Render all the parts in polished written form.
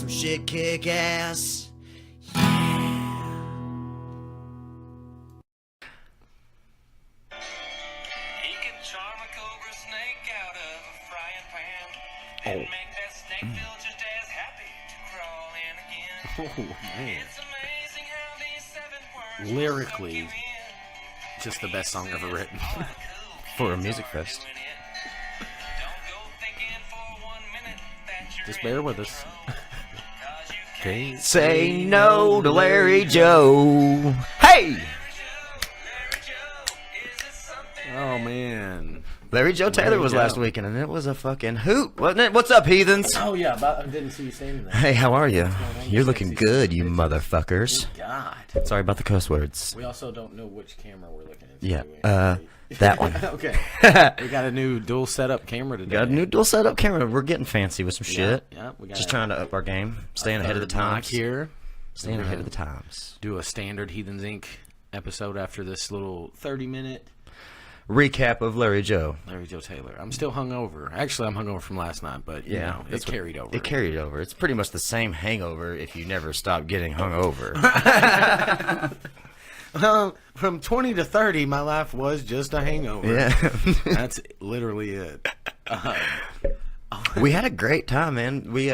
some shit kick ass. Oh. Oh, man. Lyrically, just the best song ever written. For a music fest. Just bear with us. Can't say no to Larry Joe. Hey! Oh, man. Larry Joe Taylor was last weekend, and it was a fucking hoot, wasn't it? What's up, heathens? Oh, yeah, but I didn't see you standing there. Hey, how are you? You're looking good, you motherfuckers. God. Sorry about the cuss words. We also don't know which camera we're looking at. Yeah, that one. Okay. We got a new dual setup camera today. Got a new dual setup camera. We're getting fancy with some shit. Yeah, we got just trying to up our game. Staying ahead of the times. Here. Staying ahead of the times. Do a standard Heathens Inc. episode after this little 30-minute recap of Larry Joe. Larry Joe Taylor. I'm still hungover. Actually, I'm hungover from last night, but you know, it carried over. It carried over. It's pretty much the same hangover if you never stop getting hungover. From 20 to 30, my life was just a hangover. Yeah. That's literally it. We had a great time, man. We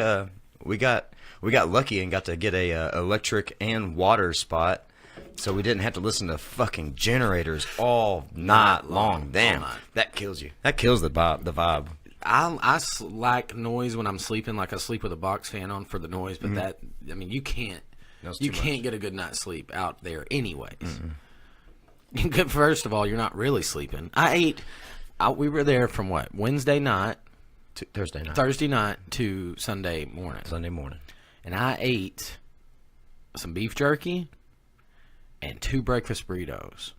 got lucky and got to get a electric and water spot. So we didn't have to listen to fucking generators all night long. Damn, that kills you. That kills the vibe. I like noise when I'm sleeping. Like I sleep with a box fan on for the noise, but that, I mean, you can't get a good night's sleep out there anyways. First of all, you're not really sleeping. We were there from what, Wednesday night to Thursday night to Sunday morning. And I ate some beef jerky and 2 breakfast burritos.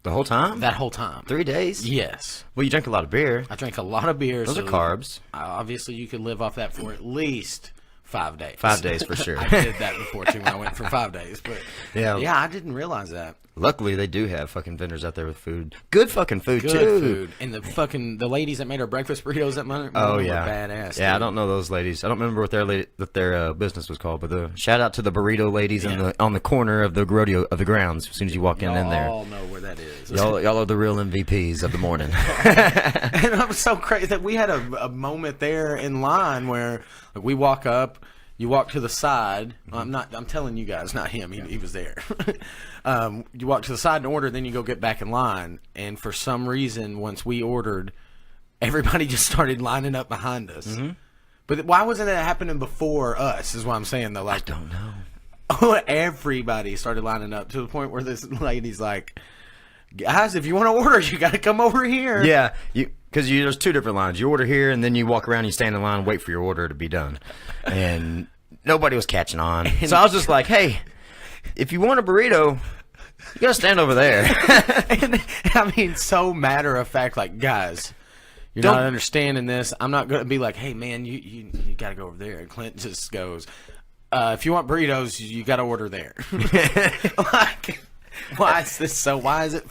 The whole time? That whole time. 3 days? Yes. Well, you drank a lot of beer. I drank a lot of beer. Those are carbs. Obviously, you could live off that for at least 5 days. 5 days for sure. I did that before, too, when I went for 5 days. But yeah, I didn't realize that. Luckily, they do have fucking vendors out there with food. Good fucking food, too. Good food. And the ladies that made our breakfast burritos that morning were badass. Yeah, dude. I don't know those ladies. I don't remember what their business was called, but shout out to the burrito ladies on the corner of the rodeo of the grounds as soon as you walk in there. Y'all know where that is. Y'all are the real MVPs of the morning. And it was so crazy that we had a moment there in line where we walk up. You walk to the side. I'm telling you guys, not him. He was there. You walk to the side and order, then you go get back in line. And for some reason, once we ordered, everybody just started lining up behind us. But why wasn't that happening before us? Is what I'm saying though. Like, I don't know. Everybody started lining up to the point where this lady's like, "Guys, if you want to order, you got to come over here." Yeah, because there's 2 different lines. You order here, and then you walk around, you stand in line, and wait for your order to be done. And nobody was catching on. So I was just like, hey, if you want a burrito, you got to stand over there. And, I mean, so matter of fact, like, guys, you're not understanding this. I'm not going to be like, hey, man, you got to go over there. And Clint just goes, if you want burritos, you got to order there. Like, why is this so? Why is it?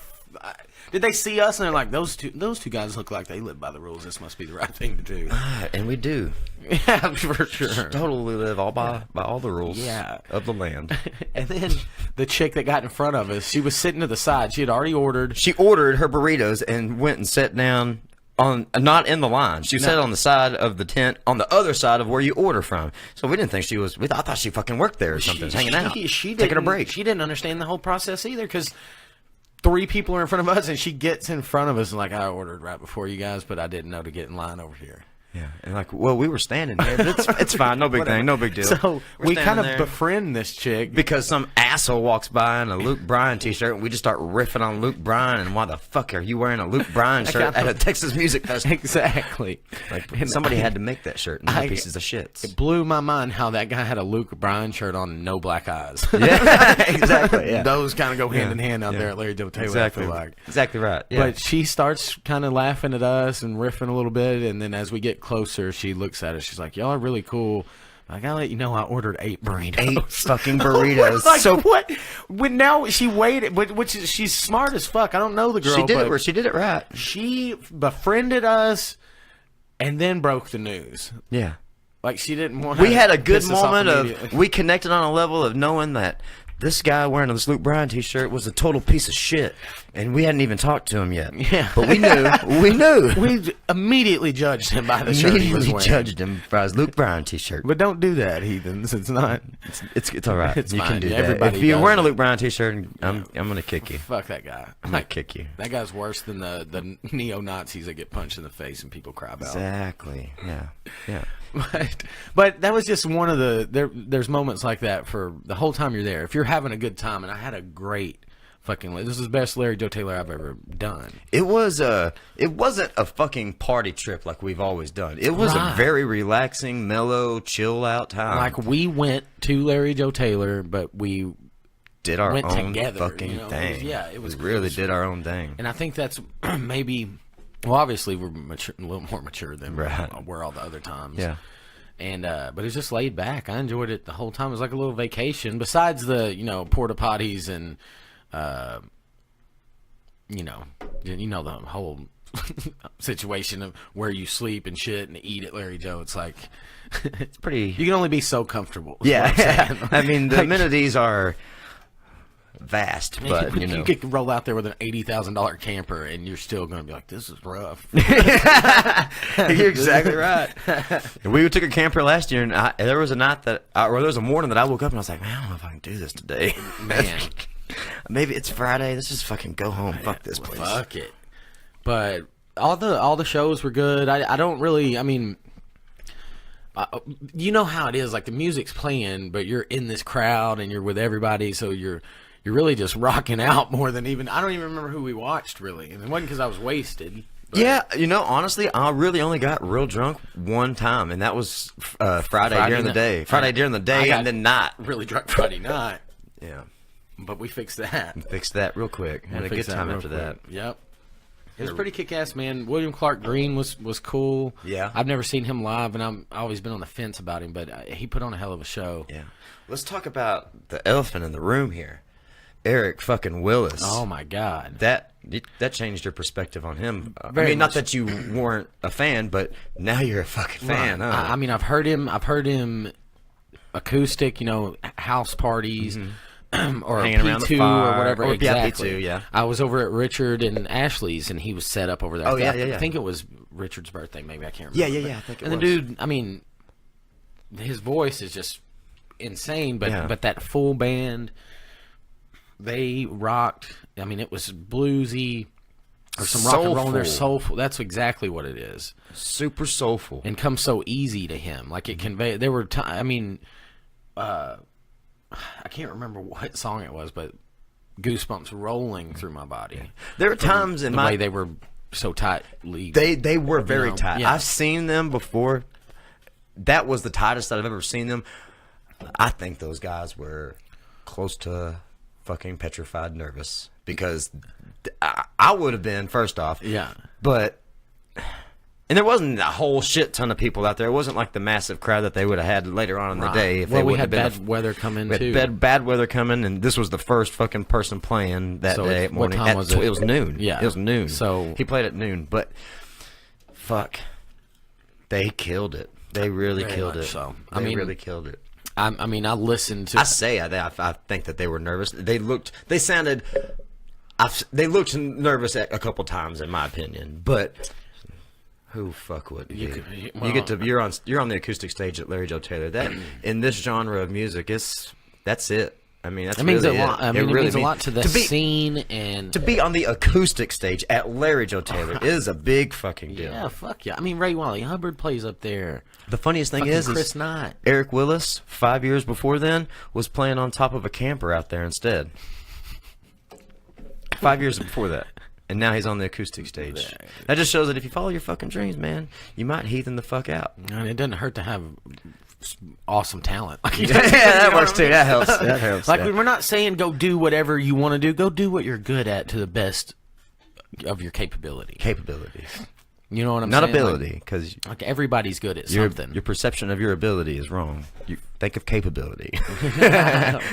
Did they see us and they're like, those two guys look like they live by the rules. This must be the right thing to do. And we do. Yeah, for sure. Totally live all by all the rules of the land. And then the chick that got in front of us, she was sitting to the side. She had already ordered. She ordered her burritos and went and sat down not in the line. She sat on the side of the tent on the other side of where you order from. So we didn't think she was. I thought she fucking worked there or something, hanging out, taking a break. She didn't understand the whole process either because 3 people are in front of us, and she gets in front of us and like, I ordered right before you guys, but I didn't know to get in line over here. Yeah, and like, well, we were standing there, but it's fine, no big thing, no big deal. So we kind of befriend this chick because some asshole walks by in a Luke Bryan t-shirt, and we just start riffing on Luke Bryan. And why the fuck are you wearing a Luke Bryan shirt at a Texas music festival? Exactly. Like somebody had to make that shirt. And they're pieces of shit. It blew my mind how that guy had a Luke Bryan shirt on and no black eyes. Yeah, exactly. Yeah. Those kind of go hand in hand out there at Larry Joe Taylor. Exactly. I feel like. Exactly right. Yeah. But she starts kind of laughing at us and riffing a little bit, and then as we get closer, she looks at us. She's like, "Y'all are really cool. I gotta let you know I ordered 8 burritos. 8 fucking burritos." Like, so what? When now she waited, she's smart as fuck. I don't know the girl. She did it right. She befriended us, and then broke the news. Yeah. Like she didn't want. We had a good piss us off moment immediately. of we connected on a level of knowing that this guy wearing this Luke Bryan t-shirt was a total piece of shit, and we hadn't even talked to him yet. Yeah, but we knew. We knew. We immediately judged him by the shirt he was Immediately wearing. judged him by his Luke Bryan t-shirt. But don't do that, heathens. It's not. It's all right. It's you fine. can do that. Everybody If you're does wearing a it. Luke Bryan t-shirt, I'm gonna kick you. Fuck that guy. I'm gonna kick you. That guy's worse than the neo-Nazis that get punched in the face and people cry about. Exactly. Yeah. Yeah. But that was just one of the there's moments like that for the whole time you're there. If you're having a good time, and I had a great fucking this is the best Larry Joe Taylor I've ever done. It wasn't a fucking party trip like we've always done. It was Right. a very relaxing, mellow, chill out time. Like we went to Larry Joe Taylor, but we did our went own together, fucking you know? thing. It was We really did our own thing. And I think that's maybe, well, obviously we're mature, a little more mature than Right. we're all the other times. Yeah. And but it was just laid back. I enjoyed it the whole time. It was like a little vacation. Besides the porta potties and the whole situation of where you sleep and shit and eat at Larry Joe. It's like It's pretty. you can only be so comfortable. is what I'm Yeah. saying. I mean, the Like, amenities are vast, but you know. you could roll out there with an $80,000 camper and you're still going to be like, this is rough. You're exactly right. We took a camper last year, and there was a night there was a morning that I woke up and I was like, man, I don't know if I can do this today. Man. Maybe it's Friday. Let's just fucking go home. Fuck this place. Fuck it. But all the shows were good. I don't really. I mean, you know how it is. Like the music's playing, but you're in this crowd and you're with everybody, so you're really just rocking out more than even. I don't even remember who we watched really, and it wasn't because I was wasted. But Yeah, honestly, I really only got real drunk one time, and that was Friday during the night. day. Friday during the I day, got and then not. really drunk Friday night. Yeah, But we fixed that. fixed that real quick. Had a good Fixed that time real after quick. that. Yep. It was pretty kick-ass, man. William Clark Green was cool. Yeah. I've never seen him live, and I've always been on the fence about him, but he put on a hell of a show. Yeah. Let's talk about the elephant in the room here, Eric fucking Willis. Oh, my God. That changed your perspective on him. I Very mean, not much. that you weren't a fan, but now you're a fucking fan. Right. Huh? I mean, I've heard him acoustic, house parties. Or Hanging around the P2 fire, or whatever. or exactly. P2, yeah. I was over at Richard and Ashley's, and he was set up over there. Oh, yeah, I yeah. think it was Richard's birthday, maybe. I can't remember. Yeah, I think it and was. the dude, I mean, his voice is just insane, but Yeah. but that full band, they rocked. I mean, it was bluesy or some rock and roll, and they're soulful. That's exactly what it is. Super soulful. And comes so easy to him. Like it conveyed. There were I mean, I can't remember what song it was, but goosebumps rolling through my body. There were times in The my way they were so tightly. they were very tight. yeah. I've seen them before. That was the tightest that I've ever seen them. I think those guys were close to fucking petrified nervous because I would have been first off. Yeah. But and there wasn't a whole shit ton of people out there. It wasn't like the massive crowd that they would have had later on in the day. If Well, they we would had have been bad weather coming we too. had bad weather coming, and this was the first fucking person playing that So day it's- at morning. what time was it? It was noon. Yeah. It was noon. So- he played at noon, but fuck, they killed it. They really Very killed much it. so. They I mean, really killed it. I mean, I listened to. I think that they were nervous. They looked nervous a couple times, in my opinion, but. Who fuck would you? You're on the acoustic stage at Larry Joe Taylor. That in this genre of music, that's it. I mean, that's It means really a lot. it. I mean, it really means a lot to the scene and to be on the acoustic stage at Larry Joe Taylor is a big fucking deal. yeah, fuck yeah. I mean, Ray Wiley Hubbard plays up there. The funniest thing Fucking is Chris Knight. Eric Willis, 5 years before then, was playing on top of a camper out there instead. 5 years before that. And now he's on the acoustic stage. That just shows that if you follow your fucking dreams, man, you might heathen the fuck out. And it doesn't hurt to have awesome talent. Yeah, that works too. That helps. That helps. Like yeah. we're not saying go do whatever you want to do. Go do what you're good at to the best of your capability. Capabilities. You know what I'm Not saying? ability, because Like everybody's good at your something. perception of your ability is wrong. You think of capability.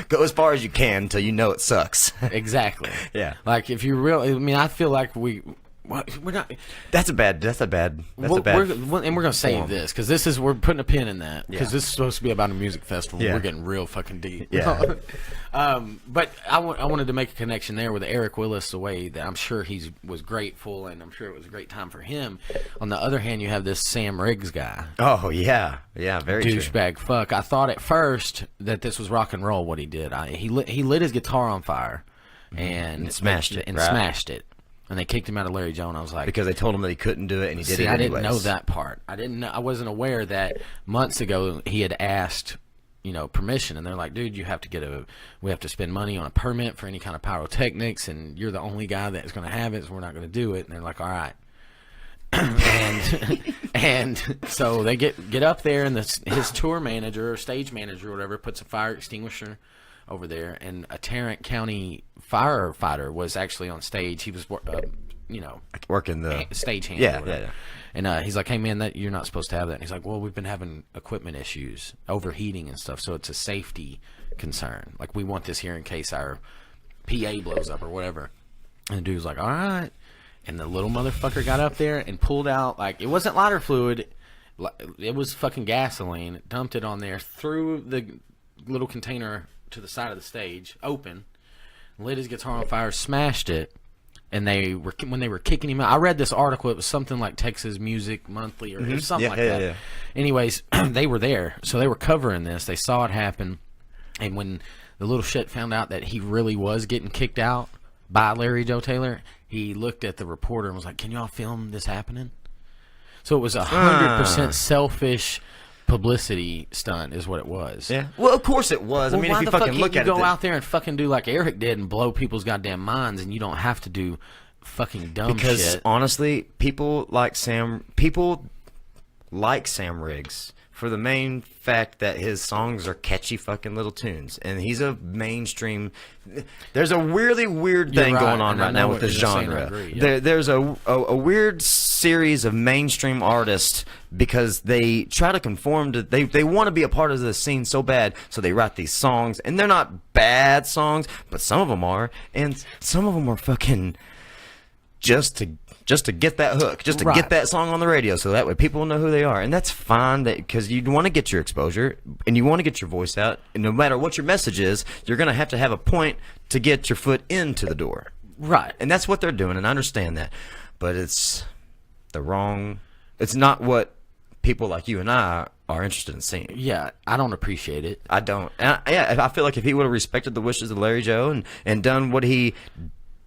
Go as far as you can until you know it sucks. Exactly. Yeah. Like if you really, I mean, I feel like we're not. That's a bad. And we're gonna save form. this because we're putting a pin in that because Yeah. this is supposed to be about a music festival. Yeah. We're getting real fucking deep. Yeah. But I wanted to make a connection there with Eric Willis, the way that I'm sure he was grateful, and I'm sure it was a great time for him. On the other hand, you have this Sam Riggs guy, Oh yeah, very true. douchebag fuck. I thought at first that this was rock and roll. What he did, he lit his guitar on fire, and smashed it, and right? smashed it. And they kicked him out of Larry Joe, and I was like, Because they told him that he couldn't do it, and he did it I anyways. didn't know that part. I wasn't aware that months ago he had asked, permission, and they're like, dude, we have to spend money on a permit for any kind of pyrotechnics, and you're the only guy that's going to have it, so we're not going to do it. And they're like, all right. and so they get up there, and his tour manager or stage manager or whatever puts a fire extinguisher over there, and a Tarrant County firefighter was actually on stage. He was Working the stage hand. yeah. And he's like, hey man, you're not supposed to have that. And he's like, well, we've been having equipment issues, overheating and stuff, so it's a safety concern. Like, we want this here in case our PA blows up or whatever. And the dude was like, all right. And the little motherfucker got up there and pulled out, like, it wasn't lighter fluid, it was fucking gasoline, dumped it on there, threw the little container to the side of the stage, open, lit his guitar on fire, smashed it. And when they were kicking him out, I read this article. It was something like Texas Music Monthly or something like that. Yeah. Anyways, they were there, so they were covering this. They saw it happen, and when the little shit found out that he really was getting kicked out by Larry Joe Taylor, he looked at the reporter and was like, "Can y'all film this happening?" So it was 100% selfish publicity stunt, is what it was. Yeah. Well, of course it was. Well, I mean, why if you the fucking fuck look you at go it, out there and fucking do like Eric did and blow people's goddamn minds, and you don't have to do fucking dumb because shit. honestly, people like Sam Riggs for the main fact that his songs are catchy fucking little tunes, and he's a mainstream. There's a really weird thing going on right now with this genre. There's a weird series of mainstream artists because they try to conform to. They want to be a part of the scene so bad, so they write these songs, and they're not bad songs, but some of them are, and some of them are fucking just to get that hook, just to get that song on the radio, so that way people will know who they are. And that's fine, because you want to get your exposure and you want to get your voice out, and no matter what your message is, you're going to have a point to get your foot into the door. Right. And that's what they're doing, and I understand that. But it's not what people like you and I are interested in seeing. Yeah, I don't appreciate it. I don't. And I feel like if he would have respected the wishes of Larry Joe and done what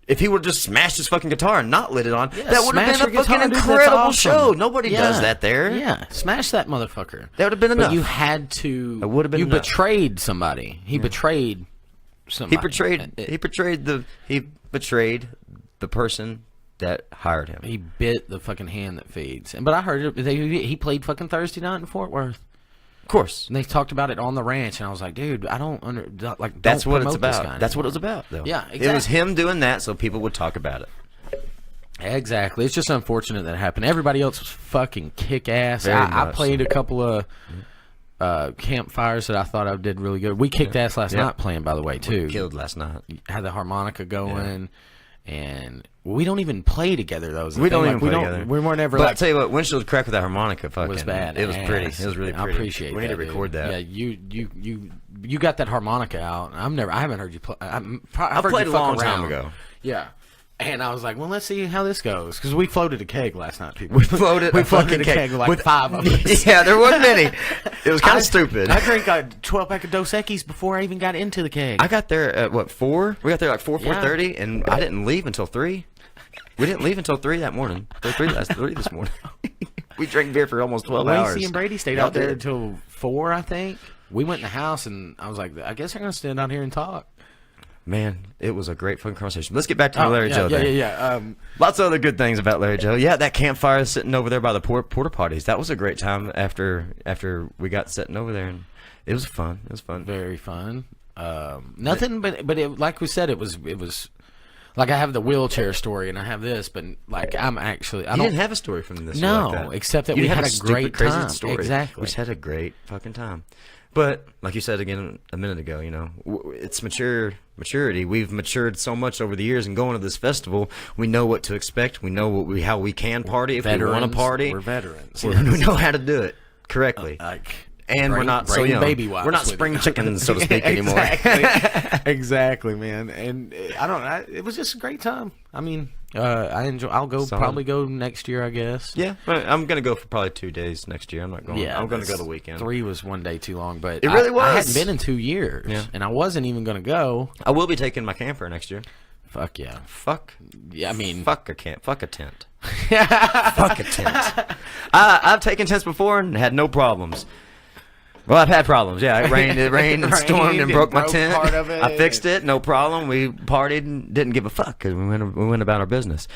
if he would have just smashed his fucking guitar and not lit it on, that would have been a fucking incredible show. Nobody does that there. Yeah, smash that motherfucker. That would have been enough. But you had to. It would have been enough. Betrayed somebody. He betrayed somebody. He betrayed the person that hired him. He bit the fucking hand that feeds. But I heard he played fucking Thursday night in Fort Worth. Of course. And they talked about it on the ranch, and I was like, dude, I don't That's what it's promote this guy about. That's what it was about, though. Yeah, exactly. It was him doing that so people would talk about it. Exactly. It's just unfortunate that it happened. Everybody else was fucking kick ass. Very I much played a couple of campfires that I thought I did really good. We kicked ass last night playing, by the way, too. We killed last night. Had the harmonica going, and we don't even play together, though. We don't even play together. We weren't ever. But I tell you what, windshield crack with that harmonica, fucking, was bad. It was pretty. It was really pretty. I appreciate. We need to dude. record that. Yeah, you got that harmonica out. I haven't heard you play. I played a long time ago. Yeah. And I was like, well, let's see how this goes. Because we floated a keg last night, people. We floated a keg with 5 of us. Yeah, there wasn't many. It was kind of stupid. I drank a 12-pack of Dos Equis before I even got into the keg. I got there at, 4? We got there like 4:30, and I didn't leave until 3. We didn't leave until 3 that morning. 3 this morning. We drank beer for almost 12 hours. Lacey and Brady stayed out there until 4, I think. We went in the house, and I was like, I guess I'm going to stand out here and talk. Man, it was a great fun conversation. Let's get back to the Larry Joe thing. Yeah. Lots of other good things about Larry Joe. Yeah, that campfire sitting over there by the porta potties. That was a great time after we got sitting over there, and it was fun. It was fun. Very fun. Nothing, but it, like we said, it was like I have the wheelchair story, and I have this, but like I didn't have a story from this. No, like that. except that you we had a stupid, great crazy time. Story. Exactly. We just had a great fucking time. But like you said again a minute ago, you know, it's maturity. We've matured so much over the years, and going to this festival, we know what to expect. We know how we can party if we want to party. We're veterans. We know how to do it correctly. And we're not so young. We're not spring chickens, so to speak, anymore. Exactly, man. And it was just a great time. I mean, I enjoy. Probably go next year, I guess. Yeah, I'm gonna go for probably 2 days next year. I'm not going. Yeah, I'm gonna go the weekend. 3 was one day too long, but it really was. I hadn't been in 2 years, and I wasn't even gonna go. I will be taking my camper next year. Fuck yeah. Fuck. Yeah, I mean, fuck a camp. Fuck a tent. Fuck a tent. I've taken tents before and had no problems. Well, I've had problems. Yeah, it rained and stormed and broke my tent. Part of it. I fixed it, no problem. We partied and didn't give a fuck because we went about our business.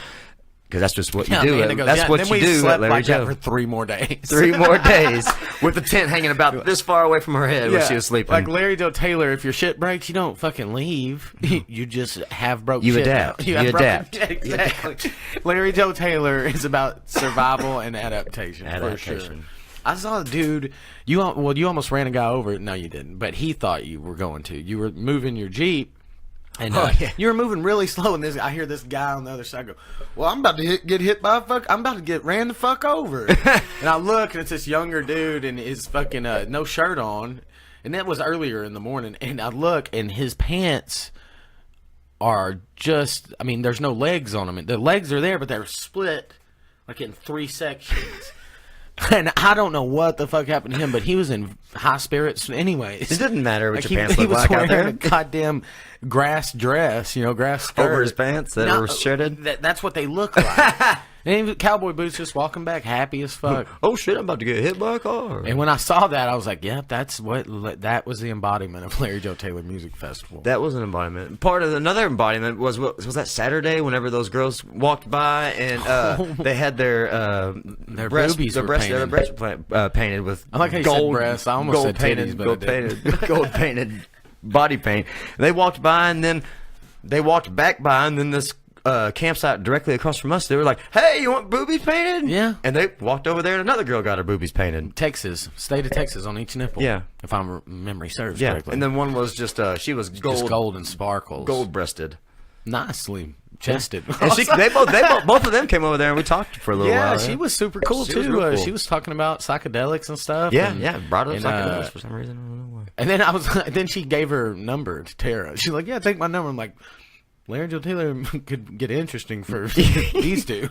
Because that's just what you do. That's what you do at Larry Joe. For 3 more days. 3 more days with the tent hanging about this far away from her head when she was sleeping. Like Larry Joe Taylor, if your shit breaks, you don't fucking leave. You just have broke shit. Adapt. You adapt. Exactly. Larry Joe Taylor is about survival and adaptation. For sure. I saw a dude. You almost ran a guy over. No, you didn't. But he thought you were going to. You were moving your Jeep, and you were moving really slow. And I hear this guy on the other side go, "Well, I'm about to get hit by a fuck. I'm about to get ran the fuck over." And I look, and it's this younger dude, and his fucking no shirt on, and that was earlier in the morning. And I look, and his pants are just. I mean, there's no legs on them. The legs are there, but they're split like in 3 sections. And I don't know what the fuck happened to him, but he was in high spirits anyways. It didn't matter what your pants looked like out there. He was wearing a goddamn grass dress, grass skirt. Over his pants that were shredded? That's what they look like. And cowboy boots, just walking back happy as fuck. Oh shit, I'm about to get hit by a car. And when I saw that, I was like, yep, that was the embodiment of Larry Joe Taylor Music Festival. That was an embodiment. Part of another embodiment was that Saturday whenever those girls walked by and they had their breasts, boobies their were breasts, painted. their breasts were painted with I like how you gold said breasts. I almost said titties, but gold painted body paint. They walked by and then they walked back by and then this campsite directly across from us, they were like, "Hey, you want boobies painted?" Yeah. And they walked over there and another girl got her boobies painted. State of Texas on each nipple. Yeah. If memory serves correctly. And then one was just she was gold, just gold and sparkles. Gold breasted. Nicely chested. And both of them came over there and we talked for a little while. Yeah, she was super cool too. Cool. She was talking about psychedelics and stuff. Yeah, brought up psychedelics for some reason. I don't know why. And then she gave her number to Tara. She's like, "Yeah, take my number." I'm like, Larry Joe Taylor could get interesting for these two.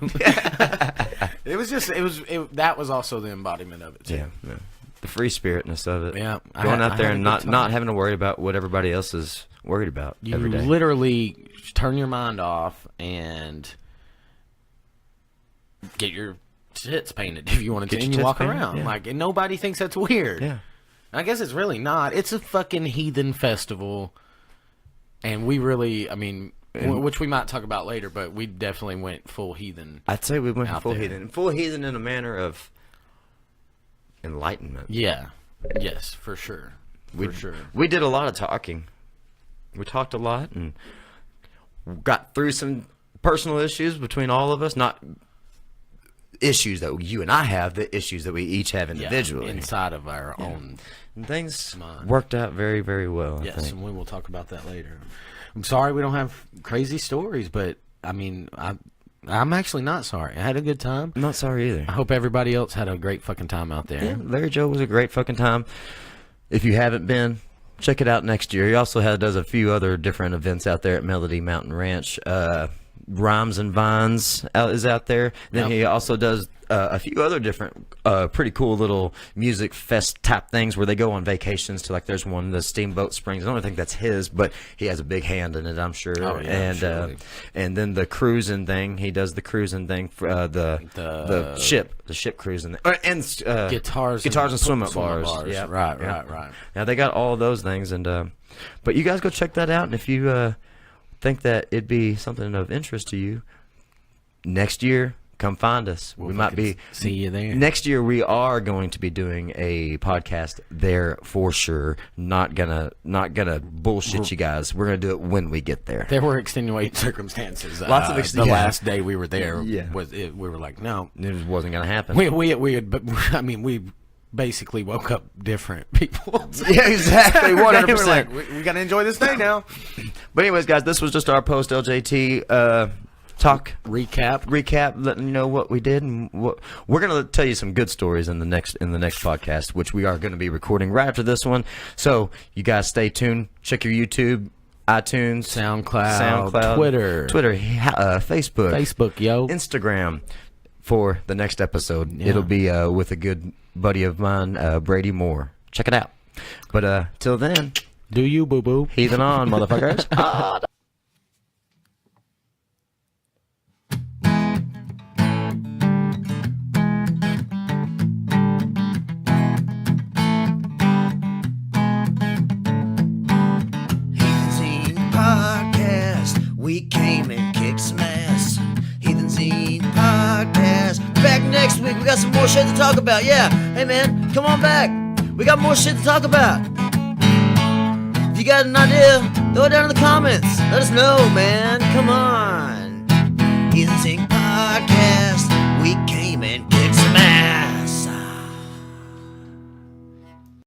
That was also the embodiment of it too. Yeah. The free spiritness of it. Yeah. Going out there and not having to worry about what everybody else is worried about every day. You literally turn your mind off and get your tits painted if you want to, and you walk around. Yeah. And nobody thinks that's weird. Yeah. I guess it's really not. It's a fucking heathen festival. And we really, which we might talk about later, but we definitely went full heathen. I'd say we went full heathen. Full heathen in a manner of enlightenment. Yeah. Yes, for sure. We did a lot of talking. We talked a lot and got through some personal issues between all of us. Not issues that you and I have, the issues that we each have individually. Inside of our own. And things worked out very, very well. Yes, and we will talk about that later. I'm sorry we don't have crazy stories, but I'm actually not sorry. I had a good time. I'm not sorry either. I hope everybody else had a great fucking time out there. Yeah, Larry Joe was a great fucking time. If you haven't been, check it out next year. He also does a few other different events out there at Melody Mountain Ranch. Rhymes and Vines is out there. Then he also does a few other different pretty cool little music fest type things where they go on vacations to, like, there's one, the Steamboat Springs. I don't think that's his, but he has a big hand in it, I'm sure. Oh, yeah, and then the cruising thing, he does the cruising thing for the ship cruising thing. And guitars and swim up bars. Yeah, right. Now they got all of those things, and but you guys go check that out, and if you think that it'd be something of interest to you, next year come find us. We might be see you there. Next year we are going to be doing a podcast there for sure. Not gonna bullshit you guys. We're gonna do it when we get there. There were extenuating circumstances. Lots of the last day we were there we were like, no, it wasn't gonna happen. We basically woke up different people. Yeah, exactly, 100%. They were like, we got to enjoy this day now. But anyways, guys, this was just our post LJT talk recap, letting you know what we did, and what we're gonna tell you some good stories in the next podcast, which we are going to be recording right after this one. So you guys stay tuned. Check your YouTube, iTunes, SoundCloud, Twitter, Facebook, yo, Instagram for the next episode. Yeah. It'll be with a good buddy of mine, Brady Moore. Check it out. But till then, do you boo boo? Heathen on, motherfuckers. We came and kicked some ass. Heathens podcast. Back next week. We got some more shit to talk about. Yeah. Hey, man, come on back. We got more shit to talk about. If you got an idea, throw it down in the comments. Let us know, man. Come on.